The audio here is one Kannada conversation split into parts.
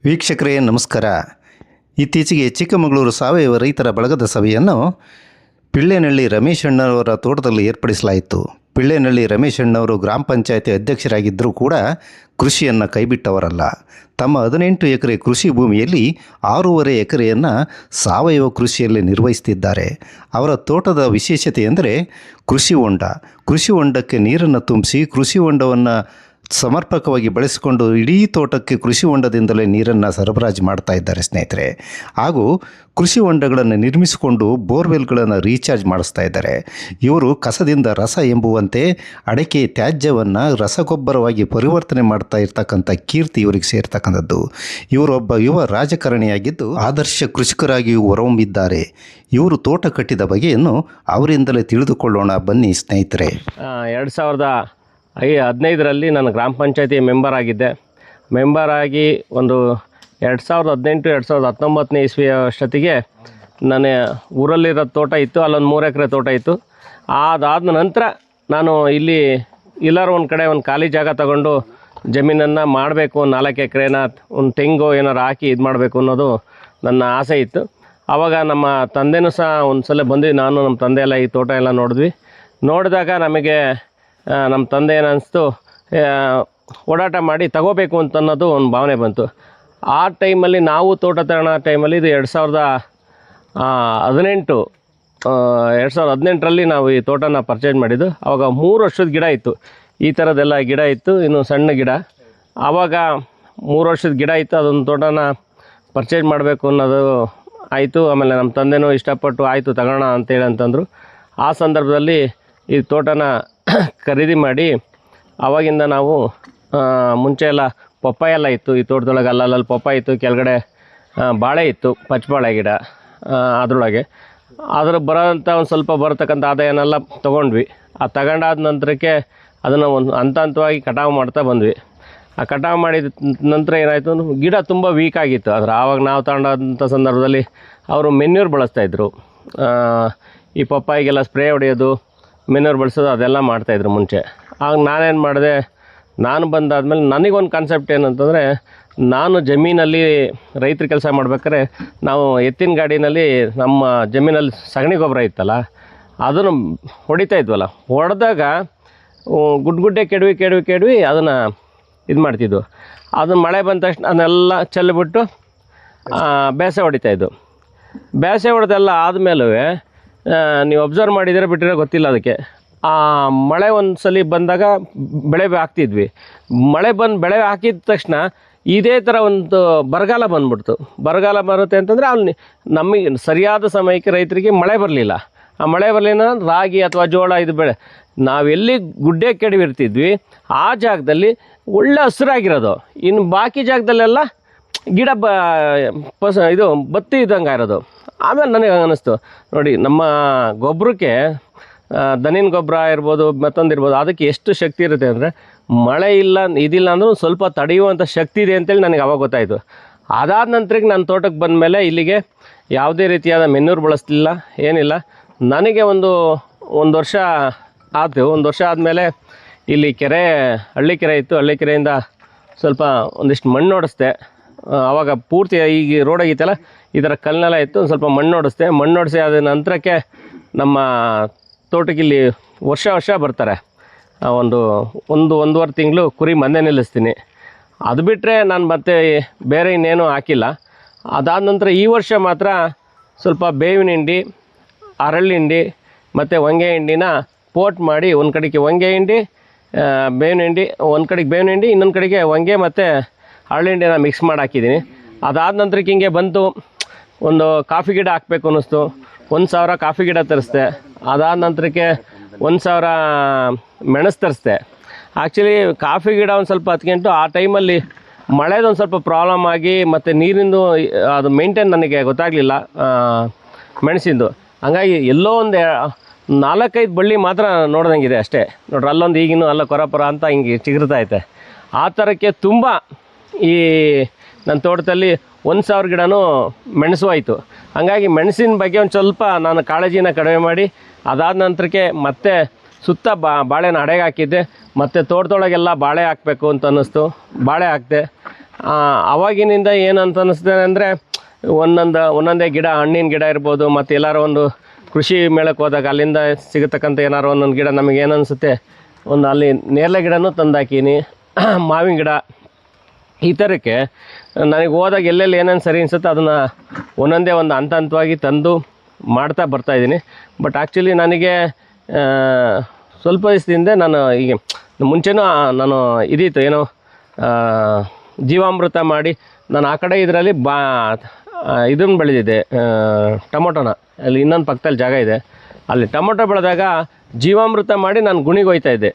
ವೀಕ್ಷಕರೇ ನಮಸ್ಕಾರ. ಇತ್ತೀಚೆಗೆ ಚಿಕ್ಕಮಗಳೂರು ಸಾವಯವ ರೈತರ ಬಳಗದ ಸಭೆಯನ್ನು ಪಿಳ್ಳೆನಳ್ಳಿ ರಮೇಶ್ ಅಣ್ಣವರ ತೋಟದಲ್ಲಿ ಏರ್ಪಡಿಸಲಾಯಿತು. ಪಿಳ್ಳೆನಳ್ಳಿ ರಮೇಶ್ ಅಣ್ಣವರು ಗ್ರಾಮ ಪಂಚಾಯತಿ ಅಧ್ಯಕ್ಷರಾಗಿದ್ದರೂ ಕೂಡ ಕೃಷಿಯನ್ನು ಕೈಬಿಟ್ಟವರಲ್ಲ. ತಮ್ಮ 18 ಎಕರೆ ಕೃಷಿ ಭೂಮಿಯಲ್ಲಿ 6.5 ಎಕರೆಯನ್ನು ಸಾವಯವ ಕೃಷಿಯಲ್ಲಿ ನಿರ್ವಹಿಸ್ತಿದ್ದಾರೆ. ಅವರ ತೋಟದ ವಿಶೇಷತೆ ಎಂದರೆ ಕೃಷಿ ಹೊಂಡ. ಕೃಷಿ ಹೊಂಡಕ್ಕೆ ನೀರನ್ನು ತುಂಬಿಸಿ ಕೃಷಿ ಹೊಂಡವನ್ನು ಸಮರ್ಪಕವಾಗಿ ಬಳಸಿಕೊಂಡು ಇಡೀ ತೋಟಕ್ಕೆ ಕೃಷಿ ಹೊಂಡದಿಂದಲೇ ನೀರನ್ನು ಸರಬರಾಜು ಮಾಡ್ತಾ ಇದ್ದಾರೆ ಸ್ನೇಹಿತರೆ. ಹಾಗೂ ಕೃಷಿ ಹೊಂಡಗಳನ್ನು ನಿರ್ಮಿಸಿಕೊಂಡು ಬೋರ್ವೆಲ್ಗಳನ್ನು ರೀಚಾರ್ಜ್ ಮಾಡಿಸ್ತಾ ಇದ್ದಾರೆ. ಇವರು ಕಸದಿಂದ ರಸ ಎಂಬುವಂತೆ ಅಡಕೆ ತ್ಯಾಜ್ಯವನ್ನು ರಸಗೊಬ್ಬರವಾಗಿ ಪರಿವರ್ತನೆ ಮಾಡ್ತಾ ಇರ್ತಕ್ಕಂಥ ಕೀರ್ತಿ ಇವರಿಗೆ ಸೇರ್ತಕ್ಕಂಥದ್ದು. ಇವರೊಬ್ಬ ಯುವ ರಾಜಕಾರಣಿಯಾಗಿದ್ದು ಆದರ್ಶ ಕೃಷಿಕರಾಗಿಯೂ ಹೊರಹೊಮ್ಮಿದ್ದಾರೆ. ಇವರು ತೋಟ ಕಟ್ಟಿದ ಬಗೆಯನ್ನು ಅವರಿಂದಲೇ ತಿಳಿದುಕೊಳ್ಳೋಣ ಬನ್ನಿ ಸ್ನೇಹಿತರೆ. 2015ರಲ್ಲಿ ನಾನು ಗ್ರಾಮ ಪಂಚಾಯತಿ ಮೆಂಬರ್ ಆಗಿದ್ದೆ. ಮೆಂಬರ್ ಆಗಿ ಒಂದು 2018-2019 ಇಸ್ವಿಯ ಅಷ್ಟೊತ್ತಿಗೆ ನನ್ನ ಊರಲ್ಲಿರೋ ತೋಟ ಇತ್ತು, ಅಲ್ಲೊಂದು 3 ಎಕರೆ ತೋಟ ಇತ್ತು. ಅದಾದ ನಂತರ ನಾನು ಇಲ್ಲಿ ಎಲ್ಲರೂ ಒಂದು ಕಡೆ ಒಂದು ಖಾಲಿ ಜಾಗ ತಗೊಂಡು ಜಮೀನನ್ನು ಮಾಡಬೇಕು, 4 ಎಕರೆನ ಒಂದು ತೆಂಗು ಏನಾರು ಹಾಕಿ ಇದು ಮಾಡಬೇಕು ಅನ್ನೋದು ನನ್ನ ಆಸೆ ಇತ್ತು. ಆವಾಗ ನಮ್ಮ ತಂದೆನೂ ಸಹ ಒಂದು ಸಲ ಬಂದ್ವಿ, ನಾನು ನಮ್ಮ ತಂದೆ ಎಲ್ಲ ಈ ತೋಟ ಎಲ್ಲ ನೋಡಿದಾಗ ನಮಗೆ ನಮ್ಮ ತಂದೆ ಏನನ್ನಿಸ್ತು, ಓಡಾಟ ಮಾಡಿ ತಗೋಬೇಕು ಅಂತ ಅನ್ನೋದು ಒಂದು ಭಾವನೆ ಬಂತು. ಆ ಟೈಮಲ್ಲಿ ನಾವು ತೋಟ ತಗೊಳ್ಳೋ ಟೈಮಲ್ಲಿ ಇದು 2018ರಲ್ಲಿ ನಾವು ಈ ತೋಟನ ಪರ್ಚೇಸ್ ಮಾಡಿದ್ದು. ಆವಾಗ 3 ವರ್ಷದ ಗಿಡ ಇತ್ತು, ಈ ಥರದ್ದೆಲ್ಲ ಗಿಡ ಇತ್ತು, ಇನ್ನು ಸಣ್ಣ ಗಿಡ. ಆವಾಗ 3 ವರ್ಷದ ಗಿಡ ಇತ್ತು, ಅದೊಂದು ತೋಟನ ಪರ್ಚೇಸ್ ಮಾಡಬೇಕು ಅನ್ನೋದು ಆಯಿತು. ಆಮೇಲೆ ನಮ್ಮ ತಂದೆನೂ ಇಷ್ಟಪಟ್ಟು ಆಯಿತು ತಗೋಣ ಅಂತೇಳಿ ಅಂತಂದರು. ಆ ಸಂದರ್ಭದಲ್ಲಿ ಈ ತೋಟನ ಖರೀದಿ ಮಾಡಿ ಆವಾಗಿಂದ ನಾವು ಮುಂಚೆ ಎಲ್ಲ ಪಪ್ಪಾಯ ಎಲ್ಲ ಇತ್ತು ಈ ತೋಟದೊಳಗೆ, ಅಲ್ಲಲ್ಲಿ ಪಪ್ಪಾಯ ಇತ್ತು, ಕೆಳಗಡೆ ಬಾಳೆ ಇತ್ತು, ಪಚ್ಚಬಾಳೆ ಗಿಡ. ಅದರೊಳಗೆ ಬರೋಂಥ ಒಂದು ಸ್ವಲ್ಪ ಬರತಕ್ಕಂಥ ಆದಾಯನೆಲ್ಲ ತೊಗೊಂಡ್ವಿ. ಆ ತಗೊಂಡಾದ ನಂತರಕ್ಕೆ ಅದನ್ನು ಒಂದು ಹಂತವಾಗಿ ಕಟಾವು ಮಾಡ್ತಾ ಬಂದ್ವಿ. ಆ ಕಟಾವು ಮಾಡಿದ ನಂತರ ಏನಾಯಿತು, ಗಿಡ ತುಂಬ ವೀಕ್ ಆಗಿತ್ತು. ಆವಾಗ ನಾವು ತಗೊಂಡಂಥ ಸಂದರ್ಭದಲ್ಲಿ ಅವರು ಮೆನ್ಯೂರ್ ಬಳಸ್ತಾಯಿದ್ರು. ಈ ಪಪ್ಪಾಯಿಗೆಲ್ಲ ಸ್ಪ್ರೇ ಹೊಡೆಯೋದು, ಮೆನ್ಯೂರ್ ಬಳಸೋದು ಅದೆಲ್ಲ ಮಾಡ್ತಾಯಿದ್ರು ಮುಂಚೆ. ಆಗ ನಾನೇನು ಮಾಡಿದೆ, ನಾನು ಬಂದಾದಮೇಲೆ ನನಗೊಂದು ಕಾನ್ಸೆಪ್ಟ್ ಏನಂತಂದರೆ, ನಾನು ಜಮೀನಲ್ಲಿ ರೈತರ ಕೆಲಸ ಮಾಡ್ಬೇಕಾದ್ರೆ ನಾವು ಎತ್ತಿನ ಗಾಡಿನಲ್ಲಿ ನಮ್ಮ ಜಮೀನಲ್ಲಿ ಸಗಣಿ ಗೊಬ್ಬರ ಇತ್ತಲ್ಲ ಅದನ್ನು ಹೊಡಿತಾ ಇದ್ವಲ್ಲ, ಹೊಡೆದಾಗ ಗುಡ್ಡೆ ಕೆಡವಿ ಅದನ್ನು ಇದು ಮಾಡ್ತಿದ್ವು. ಅದನ್ನು ಮಳೆ ಬಂದ ತಕ್ಷಣ ಅದನ್ನೆಲ್ಲ ಚೆಲ್ಲಿಬಿಟ್ಟು ಬೇಸೆ ಹೊಡಿತಾಯಿದ್ದು. ಬೇಸೆ ಹೊಡೆದೆಲ್ಲ ಆದಮೇಲೂ ನೀವು ಅಬ್ಸರ್ವ್ ಮಾಡಿದರೆ ಬಿಟ್ಟಿರೋ ಗೊತ್ತಿಲ್ಲ ಅದಕ್ಕೆ. ಆ ಮಳೆ ಒಂದು ಸಲ ಬಂದಾಗ ಬೆಳೆ ಹಾಕ್ತಿದ್ವಿ. ಬೆಳೆ ಹಾಕಿದ ತಕ್ಷಣ ಇದೇ ಥರ ಒಂದು ಬರಗಾಲ ಬಂದ್ಬಿಡ್ತು. ಬರಗಾಲ ಬರುತ್ತೆ ಅಂತಂದರೆ ಅಲ್ಲಿ ನಮಗೆ ಸರಿಯಾದ ಸಮಯಕ್ಕೆ ರೈತರಿಗೆ ಮಳೆ ಬರಲಿಲ್ಲ. ಆ ಮಳೆ ಬರಲಿಲ್ಲ, ರಾಗಿ ಅಥವಾ ಜೋಳ ಇದು ಬೆಳೆ ನಾವೆಲ್ಲಿ ಗುಡ್ಡೆ ಕೆಡವಿರ್ತಿದ್ವಿ ಆ ಜಾಗದಲ್ಲಿ ಒಳ್ಳೆ ಹಸಿರಾಗಿರೋದು. ಇನ್ನು ಬಾಕಿ ಜಾಗದಲ್ಲೆಲ್ಲ ಗಿಡ ಇದು ಬತ್ತಿ ಇದ್ದಂಗೆ ಇರೋದು. ಆಮೇಲೆ ನನಗೆ ಅನ್ನಿಸ್ತು, ನೋಡಿ ನಮ್ಮ ಗೊಬ್ಬರಕ್ಕೆ ದನಿನ ಗೊಬ್ಬರ ಇರ್ಬೋದು, ಮತ್ತೊಂದಿರ್ಬೋದು, ಅದಕ್ಕೆ ಎಷ್ಟು ಶಕ್ತಿ ಇರುತ್ತೆ ಅಂದರೆ ಮಳೆ ಇಲ್ಲ ಇದಿಲ್ಲ ಅಂದರೂ ಸ್ವಲ್ಪ ತಡೆಯುವಂಥ ಶಕ್ತಿ ಇದೆ ಅಂತೇಳಿ ನನಗೆ ಅವಾಗ ಗೊತ್ತಾಯಿತು. ಅದಾದ ನಂತರಕ್ಕೆ ನನ್ನ ತೋಟಕ್ಕೆ ಬಂದ ಮೇಲೆ ಇಲ್ಲಿಗೆ ಯಾವುದೇ ರೀತಿಯಾದ ಮೆನ್ಯೂರ್ ಬಳಸಲಿಲ್ಲ, ಏನಿಲ್ಲ. ನನಗೆ ಒಂದು ವರ್ಷ ಆಯಿತು. 1 ವರ್ಷ ಆದಮೇಲೆ ಇಲ್ಲಿ ಹಳ್ಳಿ ಕೆರೆ ಇತ್ತು. ಹಳ್ಳಿ ಕೆರೆಯಿಂದ ಸ್ವಲ್ಪ ಒಂದಿಷ್ಟು ಮಣ್ಣು ಹೊಡೆಸ್ದೆ. ಆವಾಗ ಪೂರ್ತಿ ಈಗ ರೋಡ್ ಆಗಿತ್ತಲ್ಲ, ಈ ಥರ ಕಲ್ಲನೆಲ್ಲ ಇತ್ತು, ಒಂದು ಸ್ವಲ್ಪ ಮಣ್ಣು ಹೊಡೆಸಿ ಆದ ನಂತರಕ್ಕೆ ನಮ್ಮ ತೋಟಕ್ಕೆ ಇಲ್ಲಿ ವರ್ಷ ಬರ್ತಾರೆ. ಒಂದೂವರೆ ತಿಂಗಳು ಕುರಿ ಮಂದೆ ನಿಲ್ಲಿಸ್ತೀನಿ. ಅದು ಬಿಟ್ಟರೆ ನಾನು ಮತ್ತೆ ಬೇರೆ ಇನ್ನೇನು ಹಾಕಿಲ್ಲ. ಅದಾದ ನಂತರ ಈ ವರ್ಷ ಮಾತ್ರ ಸ್ವಲ್ಪ ಬೇವಿನ ಹಿಂಡಿ, ಅರಳಿ ಹಿಂಡಿ ಮತ್ತು ಹೊಂಗೆ ಹಿಂಡಿನ ಪೋಟ್ ಮಾಡಿ ಒಂದು ಕಡೆಗೆ ಹೊಂಗೆ ಹಿಂಡಿ, ಬೇವಿನ ಹಿಂಡಿ, ಒಂದು ಕಡೆಗೆ ಬೇವಿನ ಹಿಂಡಿ, ಇನ್ನೊಂದು ಕಡೆಗೆ ಹೊಂಗೆ ಮತ್ತು ಅರಳಿ ಹಿಂಡಿನ ಮಿಕ್ಸ್ ಮಾಡಿ ಹಾಕಿದ್ದೀನಿ. ಅದಾದ ನಂತರಕ್ಕೆ ಹಿಂಗೆ ಬಂತು, ಒಂದು ಕಾಫಿ ಗಿಡ ಹಾಕಬೇಕು ಅನ್ನಿಸ್ತು. 1,000 ಕಾಫಿ ಗಿಡ ತರಿಸ್ದೆ. ಅದಾದ ನಂತರಕ್ಕೆ 1,000 ಮೆಣಸು ತರಿಸ್ದೆ. ಆ್ಯಕ್ಚುಲಿ ಕಾಫಿ ಗಿಡ ಒಂದು ಸ್ವಲ್ಪ ಹತ್ಕೊಂಡು ಆ ಟೈಮಲ್ಲಿ ಮಳೆದೊಂದು ಸ್ವಲ್ಪ ಪ್ರಾಬ್ಲಮ್ ಆಗಿ ಮತ್ತು ನೀರಿಂದು ಅದು ಮೇಂಟೈನ್ ನನಗೆ ಗೊತ್ತಾಗಲಿಲ್ಲ ಮೆಣಸಿಂದು. ಹಂಗಾಗಿ ಎಲ್ಲೋ ಒಂದು 4-5 ಬಳ್ಳಿ ಮಾತ್ರ ನೋಡ್ದಂಗಿದೆ ಅಷ್ಟೇ. ನೋಡ್ರಿ ಅಲ್ಲೊಂದು ಈಗಿನೂ ಅಲ್ಲ ಕೊರಪರ ಅಂತ ಹಿಂಗೆ ಚಿಗುರ್ತೈತೆ. ಆ ಥರಕ್ಕೆ ತುಂಬ ಈ ನನ್ನ ತೋಟದಲ್ಲಿ 1,000 ಗಿಡನೂ ಮೆಣಸು ಆಯಿತು. ಹಾಗಾಗಿ ಮೆಣಸಿನ ಬಗ್ಗೆ ಒಂದು ಸ್ವಲ್ಪ ನಾನು ಕಾಳಜಿನ ಕಡಿಮೆ ಮಾಡಿ ಅದಾದ ನಂತರಕ್ಕೆ ಮತ್ತೆ ಸುತ್ತ ಬಾಳೆನ ಅಡೆಗೆ ಹಾಕಿದ್ದೆ. ಮತ್ತು ತೋಟದೊಳಗೆಲ್ಲ ಬಾಳೆ ಹಾಕಬೇಕು ಅಂತ ಅನ್ನಿಸ್ತು, ಬಾಳೆ ಹಾಕಿದೆ. ಆವಾಗಿನಿಂದ ಏನಂತ ಅನ್ನಿಸ್ತದೆ ಅಂದರೆ ಒಂದೊಂದೇ ಗಿಡ, ಹಣ್ಣಿನ ಗಿಡ ಇರ್ಬೋದು, ಮತ್ತು ಎಲ್ಲಾರು ಒಂದು ಕೃಷಿ ಮೇಳಕ್ಕೆ ಹೋದಾಗ ಅಲ್ಲಿಂದ ಸಿಗತಕ್ಕಂಥ ಏನಾರು ಒಂದೊಂದು ಗಿಡ ನಮಗೆ ಏನು ಅನಿಸುತ್ತೆ, ಒಂದು ಅಲ್ಲಿ ನೇರಳೆ ಗಿಡನೂ ತಂದಾಕೀನಿ, ಮಾವಿನ ಗಿಡ, ಈ ಥರಕ್ಕೆ ನನಗೆ ಹೋದಾಗ ಎಲ್ಲೆಲ್ಲಿ ಏನೇನು ಸರಿ ಅನಿಸುತ್ತೆ ಅದನ್ನು ಒಂದೊಂದೇ ಒಂದು ಹಂತ ಹಂತವಾಗಿ ತಂದು ಮಾಡ್ತಾ ಬರ್ತಾಯಿದ್ದೀನಿ. ಬಟ್ ಆ್ಯಕ್ಚುಲಿ ನನಗೆ ಸ್ವಲ್ಪ ದಿವಸದಿಂದ ನಾನು ಈಗ ಮುಂಚೆನೂ ನಾನು ಇದಿತ್ತು ಏನೋ ಜೀವಾಮೃತ ಮಾಡಿ ನಾನು ಆ ಕಡೆ ಇದರಲ್ಲಿ ಇದನ್ನು ಬೆಳೆದಿದ್ದೆ, ಟೊಮೊಟೊನ. ಅಲ್ಲಿ ಇನ್ನೊಂದು ಪಕ್ಕದಲ್ಲಿ ಜಾಗ ಇದೆ, ಅಲ್ಲಿ ಟೊಮೊಟೊ ಬೆಳೆದಾಗ ಜೀವಾಮೃತ ಮಾಡಿ ನಾನು ಗುಣಿಗೆ ಹೋಗ್ತಾಯಿದ್ದೆ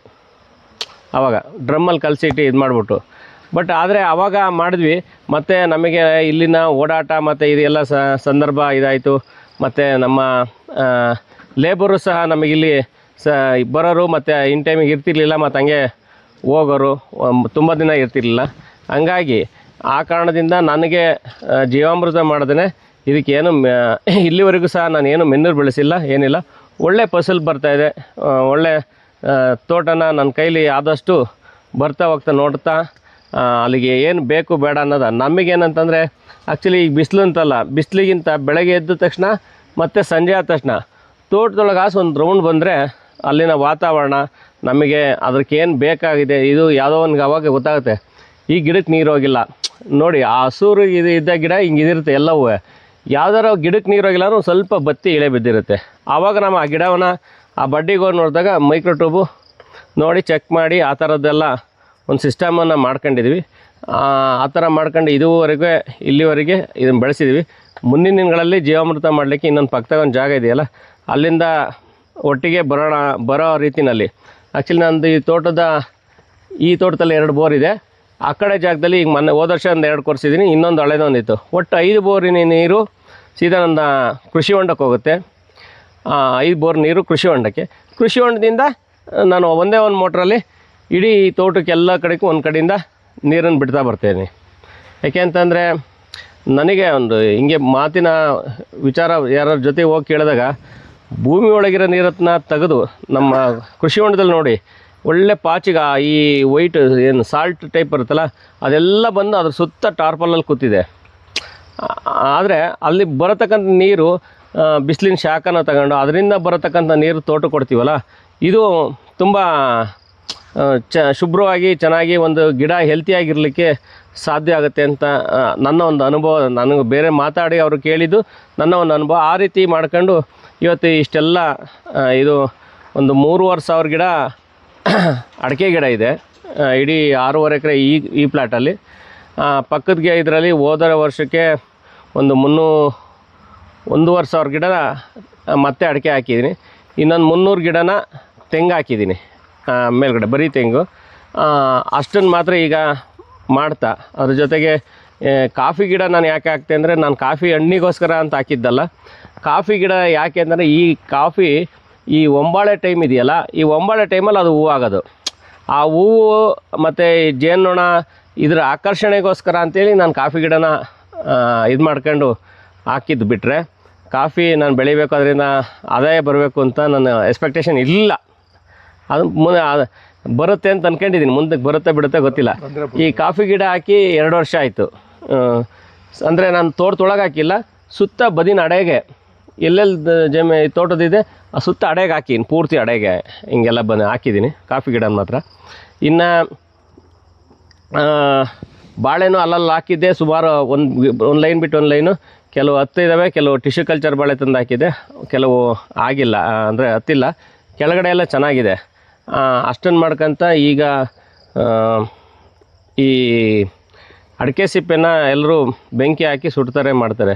ಆವಾಗ, ಡ್ರಮ್ಮಲ್ಲಿ ಕಲಸಿಟ್ಟು ಇದು ಮಾಡಿಬಿಟ್ಟು. ಬಟ್ ಆದರೆ ಆವಾಗ ಮಾಡಿದ್ವಿ, ಮತ್ತು ನಮಗೆ ಇಲ್ಲಿನ ಓಡಾಟ ಮತ್ತು ಇದೆಲ್ಲ ಸಂದರ್ಭ ಇದಾಯಿತು. ಮತ್ತು ನಮ್ಮ ಲೇಬರು ಸಹ ನಮಗಿಲ್ಲಿ ಬರೋರು ಮತ್ತು ಇನ್ ಟೈಮಿಗೆ ಇರ್ತಿರ್ಲಿಲ್ಲ, ಮತ್ತು ಹಂಗೆ ಹೋಗೋರು ತುಂಬ ದಿನ ಇರ್ತಿರ್ಲಿಲ್ಲ. ಹಂಗಾಗಿ ಆ ಕಾರಣದಿಂದ ನನಗೆ ಜೀವಾಮೃತ ಮಾಡಿದ್ರೆ ಇದಕ್ಕೇನು ಇಲ್ಲಿವರೆಗೂ ಸಹ ನಾನು ಏನು ಮೆನ್ನೂರು ಬೆಳೆಸಿಲ್ಲ, ಏನಿಲ್ಲ. ಒಳ್ಳೆ ಫಸಲು ಬರ್ತಾಯಿದೆ, ಒಳ್ಳೆ ತೋಟನ ನನ್ನ ಕೈಲಿ ಆದಷ್ಟು ಬರ್ತಾ ಹೋಗ್ತಾ ನೋಡ್ತಾ ಅಲ್ಲಿಗೆ ಏನು ಬೇಕು ಬೇಡ ಅನ್ನೋದು ನಮಗೇನಂತಂದರೆ, ಆ್ಯಕ್ಚುಲಿ ಈಗ ಬಿಸಿಲು ಅಂತಲ್ಲ, ಬಿಸಿಲಿಗಿಂತ ಬೆಳಗ್ಗೆ ಎದ್ದ ತಕ್ಷಣ ಮತ್ತು ಸಂಜೆ ಆದ ತಕ್ಷಣ ತೋಟದೊಳಗೆ ಒಂದು ರೌಂಡ್ ಬಂದರೆ ಅಲ್ಲಿನ ವಾತಾವರಣ ನಮಗೆ ಅದಕ್ಕೇನು ಬೇಕಾಗಿದೆ, ಇದು ಯಾವುದೋ ಒಂದು ಅವಾಗ ಗೊತ್ತಾಗುತ್ತೆ. ಈ ಗಿಡಕ್ಕೆ ನೀರು ಹೋಗಿಲ್ಲ ನೋಡಿ, ಆ ಹಸೂರು ಇದ್ದ ಗಿಡ ಹಿಂಗಿದಿರುತ್ತೆ ಎಲ್ಲವೂ. ಯಾವ್ದಾರ ಗಿಡಕ್ಕೆ ನೀರು ಹೋಗಿಲ್ಲ ಅಂದ್ರೆ ಸ್ವಲ್ಪ ಬತ್ತಿ ಇಳೆ ಬಿದ್ದಿರುತ್ತೆ. ಆವಾಗ ನಾವು ಆ ಗಿಡವನ್ನು ಆ ಬಡ್ಡಿಗೆ ಹೋಗಿ ನೋಡಿದಾಗ ಮೈಕ್ರೋ ಟ್ಯೂಬು ನೋಡಿ ಚೆಕ್ ಮಾಡಿ ಆ ಥರದ್ದೆಲ್ಲ ಒಂದು ಸಿಸ್ಟಮನ್ನು ಮಾಡ್ಕೊಂಡಿದ್ವಿ. ಆ ಥರ ಮಾಡ್ಕೊಂಡು ಇಲ್ಲಿವರೆಗೆ ಇದನ್ನು ಬೆಳೆಸಿದ್ವಿ. ಮುಂದಿನ ದಿನಗಳಲ್ಲಿ ಜೀವಾಮೃತ ಮಾಡಲಿಕ್ಕೆ ಇನ್ನೊಂದು ಪಕ್ಕದಾಗ ಒಂದು ಜಾಗ ಇದೆಯಲ್ಲ, ಅಲ್ಲಿಂದ ಒಟ್ಟಿಗೆ ಬರೋ ರೀತಿಯಲ್ಲಿ. ಆ್ಯಕ್ಚುಲಿ ನಂದು ಈ ತೋಟದಲ್ಲಿ 2 ಬೋರ್ ಇದೆ. ಆ ಕಡೆ ಜಾಗದಲ್ಲಿ ಈಗ ಹೋದ ವರ್ಷ ಒಂದು 2 ಕೊರೆಸಿದ್ದೀನಿ, ಇನ್ನೊಂದು ಹಳೇದೊಂದಿತ್ತು. ಒಟ್ಟು 5 ಬೋರಿನ ನೀರು ಸೀದಾ ನನ್ನ ಕೃಷಿ ಹೊಂಡಕ್ಕೆ ಹೋಗುತ್ತೆ. 5 ಬೋರ್ ನೀರು ಕೃಷಿ ಹೊಂಡಕ್ಕೆ. ಕೃಷಿ ಹೊಂಡದಿಂದ ನಾನು ಒಂದೇ ಒಂದು ಮೋಟ್ರಲ್ಲಿ ಇಡೀ ತೋಟಕ್ಕೆ ಎಲ್ಲ ಕಡೆಗೂ ಒಂದು ಕಡೆಯಿಂದ ನೀರನ್ನು ಬಿಡ್ತಾ ಬರ್ತೇನೆ. ಯಾಕೆ ಅಂತಂದರೆ ನನಗೆ ಒಂದು ಹಿಂಗೆ ಮಾತಿನ ವಿಚಾರ ಯಾರ ಜೊತೆ ಹೋಗಿ ಕೇಳಿದಾಗ, ಭೂಮಿ ಒಳಗಿರೋ ನೀರನ್ನು ತೆಗೆದು ನಮ್ಮ ಕೃಷಿ ಹೊಂಡದಲ್ಲಿ ನೋಡಿ ಒಳ್ಳೆ ಪಾಚಿಗೆ ಈ ವೈಟ್ ಏನು ಸಾಲ್ಟ್ ಟೈಪ್ ಬರುತ್ತಲ್ಲ ಅದೆಲ್ಲ ಬಂದು ಅದ್ರ ಸುತ್ತ ಟಾರ್ಪಲಲ್ಲಿ ಕೂತಿದೆ. ಆದರೆ ಅಲ್ಲಿ ಬರತಕ್ಕಂಥ ನೀರು ಬಿಸಿಲಿನ ಶಾಖನ ತಗೊಂಡು ಅದರಿಂದ ಬರತಕ್ಕಂಥ ನೀರು ತೋಟ ಕೊಡ್ತೀವಲ್ಲ, ಇದು ತುಂಬ ಶುಭ್ರವಾಗಿ ಚೆನ್ನಾಗಿ ಒಂದು ಗಿಡ ಹೆಲ್ತಿಯಾಗಿರಲಿಕ್ಕೆ ಸಾಧ್ಯ ಆಗುತ್ತೆ ಅಂತ ನನ್ನ ಒಂದು ಅನುಭವ. ನನಗೆ ಬೇರೆ ಮಾತಾಡಿ ಅವರು ಕೇಳಿದ್ದು ನನ್ನ ಒಂದು ಅನುಭವ. ಆ ರೀತಿ ಮಾಡ್ಕೊಂಡು ಇವತ್ತು ಇಷ್ಟೆಲ್ಲ ಇದು ಒಂದು 3,500 ಗಿಡ ಅಡಿಕೆ ಗಿಡ ಇದೆ ಇಡೀ 6.5 ಎಕರೆ ಈ ಪ್ಲಾಟಲ್ಲಿ. ಪಕ್ಕದ ಇದರಲ್ಲಿ ಹೋದ ವರ್ಷಕ್ಕೆ ಒಂದು 1,500 ಗಿಡ ಮತ್ತೆ ಅಡಿಕೆ ಹಾಕಿದ್ದೀನಿ. ಇನ್ನೊಂದು 300 ಗಿಡನ ತೆಂಗು ಹಾಕಿದ್ದೀನಿ ಮೇಲ್ಗಡೆ, ಬರೀ ತೆಂಗು. ಅಷ್ಟನ್ನು ಮಾತ್ರ ಈಗ ಮಾಡ್ತಾ ಅದ್ರ ಜೊತೆಗೆ ಕಾಫಿ ಗಿಡ ನಾನು ಯಾಕೆ ಹಾಕ್ತೆ ಅಂದರೆ, ನಾನು ಕಾಫಿ ಹಣ್ಣಿಗೋಸ್ಕರ ಅಂತ ಹಾಕಿದ್ದಲ್ಲ. ಕಾಫಿ ಗಿಡ ಯಾಕೆ ಅಂದರೆ, ಈ ಕಾಫಿ ಈ ಒಂಬಾಳೆ ಟೈಮ್ ಇದೆಯಲ್ಲ, ಈ ಒಂಬಾಳೆ ಟೈಮಲ್ಲಿ ಅದು ಹೂವು ಆಗೋದು. ಆ ಹೂವು ಮತ್ತು ಜೇನ್ನೊಣ ಇದರ ಆಕರ್ಷಣೆಗೋಸ್ಕರ ಅಂತೇಳಿ ನಾನು ಕಾಫಿ ಗಿಡನ ಇದು ಮಾಡ್ಕೊಂಡು ಹಾಕಿದ್ದು. ಬಿಟ್ಟರೆ ಕಾಫಿ ನಾನು ಬೆಳಿಬೇಕು, ಅದರಿಂದ ಆದಾಯ ಬರಬೇಕು ಅಂತ ನನ್ನ ಎಕ್ಸ್ಪೆಕ್ಟೇಷನ್ ಇಲ್ಲ. ಅದು ಬರುತ್ತೆ ಅಂತ ಅಂದ್ಕೊಂಡಿದ್ದೀನಿ, ಮುಂದಕ್ಕೆ ಬರುತ್ತೆ ಬಿಡುತ್ತೆ ಗೊತ್ತಿಲ್ಲ. ಈ ಕಾಫಿ ಗಿಡ ಹಾಕಿ 2 ವರ್ಷ ಆಯಿತು. ಅಂದರೆ ನಾನು ತೋಟದೊಳಗೆ ಹಾಕಿಲ್ಲ, ಸುತ್ತ ಬದಿನ ಅಡೆಗೆ ಎಲ್ಲೆಲ್ಲಿ ತೋಟದಿದೆ ಆ ಸುತ್ತ ಅಡೆಗೆ ಹಾಕಿನಿ, ಪೂರ್ತಿ ಅಡೆಗೆ ಹಿಂಗೆಲ್ಲ ಹಾಕಿದ್ದೀನಿ ಕಾಫಿ ಗಿಡ ಮಾತ್ರ. ಇನ್ನು ಬಾಳೆನೂ ಅಲ್ಲಲ್ಲಿ ಹಾಕಿದ್ದೆ ಸುಮಾರು ಒಂದು ಲೈನ್ ಬಿಟ್ಟು ಒಂದು ಲೈನು. ಕೆಲವು ಹತ್ತಿದ್ದಾವೆ, ಕೆಲವು ಟಿಶ್ಯೂ ಕಲ್ಚರ್ ಬಾಳೆ ತಂದು ಹಾಕಿದ್ದೆ, ಕೆಲವು ಆಗಿಲ್ಲ, ಅಂದರೆ ಹತ್ತಿಲ್ಲ. ಕೆಳಗಡೆ ಎಲ್ಲ ಚೆನ್ನಾಗಿದೆ. ಅಷ್ಟನ್ನು ಮಾಡ್ಕೊಂತ ಈಗ ಈ ಅಡಿಕೆ ಸಿಪ್ಪೆನ ಎಲ್ಲರೂ ಬೆಂಕಿ ಹಾಕಿ ಸುಡ್ತಾರೆ ಮಾಡ್ತಾರೆ.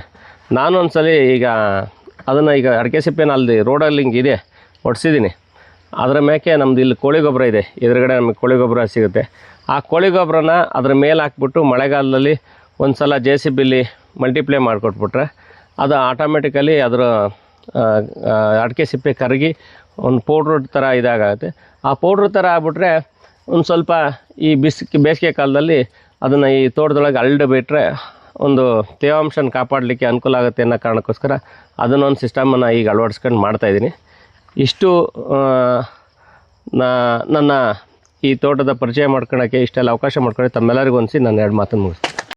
ನಾನು ಒಂದು ಸಲ ಈಗ ಅದನ್ನು ಅಡಿಕೆ ಸಿಪ್ಪೆನ ಅಲ್ಲಿ ರೋಡಲ್ಲಿ ಹಿಂಗಿದೆ ಒಡಿಸಿದ್ದೀನಿ. ಅದರ ಮೇಕೆ ನಮ್ಮದು ಇಲ್ಲಿ ಕೋಳಿ ಗೊಬ್ಬರ ಇದೆ, ಎದುರುಗಡೆ ನಮಗೆ ಕೋಳಿ ಗೊಬ್ಬರ ಸಿಗುತ್ತೆ. ಆ ಕೋಳಿ ಗೊಬ್ಬರನ ಅದ್ರ ಮೇಲೆ ಹಾಕ್ಬಿಟ್ಟು ಮಳೆಗಾಲದಲ್ಲಿ ಒಂದು ಸಲ JCBಲಿ ಮಲ್ಟಿಪ್ಲೈ ಮಾಡಿಕೊಟ್ಬಿಟ್ರೆ ಅದು ಆಟೋಮೆಟಿಕಲಿ ಅದರ ಅಡಿಕೆ ಸಿಪ್ಪೆ ಕರಗಿ ಒಂದು ಪೌಡ್ರ್ ಥರ ಇದಾಗುತ್ತೆ. ಆ ಪೌಡ್ರ್ ಥರ ಆಗ್ಬಿಟ್ರೆ ಒಂದು ಸ್ವಲ್ಪ ಈ ಬೇಸಿಗೆ ಕಾಲದಲ್ಲಿ ಅದನ್ನು ಈ ತೋಟದೊಳಗೆ ಅಲ್ಡು ಬಿಟ್ಟರೆ ಒಂದು ತೇವಾಂಶನ ಕಾಪಾಡಲಿಕ್ಕೆ ಅನುಕೂಲ ಆಗುತ್ತೆ ಅನ್ನೋ ಕಾರಣಕ್ಕೋಸ್ಕರ ಅದನ್ನೊಂದು ಸಿಸ್ಟಮನ್ನು ಈಗ ಅಳವಡಿಸ್ಕೊಂಡು ಮಾಡ್ತಾಯಿದ್ದೀನಿ. ಇಷ್ಟು ನನ್ನ ಈ ತೋಟದ ಪರಿಚಯ ಮಾಡ್ಕೊಳ್ಳೋಕ್ಕೆ ಇಷ್ಟೆಲ್ಲ ಅವಕಾಶ ಮಾಡ್ಕೊಳ್ಳಿ ತಮ್ಮೆಲ್ಲರಿಗೂ ಅನಿಸಿ ನಾನು 2 ಮಾತನ್ನು ಮುಗಿಸ್ತೀನಿ.